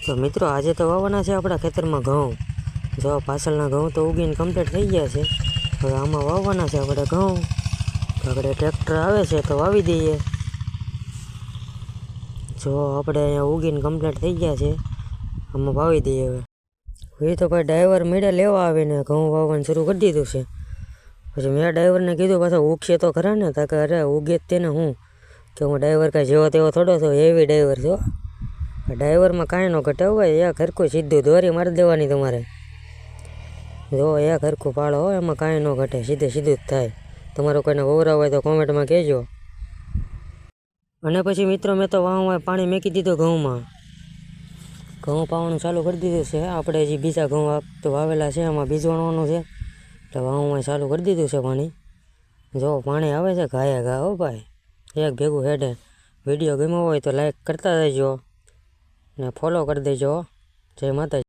તો મિત્રો આજે તો વાવવાના છે આપણા ખેતરમાં ઘઉં. જો પાછળના ઘઉં તો ઉગીને કમ્પ્લીટ થઈ ગયા છે. હવે આમાં વાવવાના છે આપણે ઘઉં. તો આપણે ટ્રેક્ટર આવે છે તો વાવી દઈએ. જો આપણે અહીંયા ઉગીને કમ્પ્લીટ થઈ ગયા છે, આમાં વાવી દઈએ. હવે તો ભાઈ ડ્રાઈવર મેળે લેવા આવીને ઘઉં વાવવાનું શરૂ કરી દીધું છે. પછી મેં ડ્રાઈવરને કીધું પાછા ઉગશે તો ખરા ને, તા કે અરે ઉગે જ તેને હું કે હું ડ્રાઈવર કાંઈ જેવો તેવો થોડો છો, એવી ડ્રાઈવર છો. ડ્રાઈવરમાં કાંઈ ન ઘટે હોય, એક હરખું સીધું દોરી મારી દેવાની તમારે. જો એક હરખું પાડો હોય, એમાં કાંઈ ન ઘટે, સીધે સીધું જ થાય. તમારો કોઈને વવરા હોય તો કોમેન્ટમાં કહેજો. અને પછી મિત્રો મેં તો વાવમાં પાણી મેકી દીધું ઘઉંમાં. ઘઉં પાવાનું ચાલુ કરી દીધું છે. આપણે જે બીજા ઘઉં તો વાવેલા છે એમાં બીજવાણવાનું છે, એટલે વાવમાં ચાલુ કરી દીધું છે પાણી. જો પાણી આવે છે ઘાએ ઘા. હો ભાઈ, એક ભેગું હેડે. વિડીયો ગમ્યો હોય તો લાઈક કરતા રહેજો ને ફોલો કરી દેજો. જય માતાજી.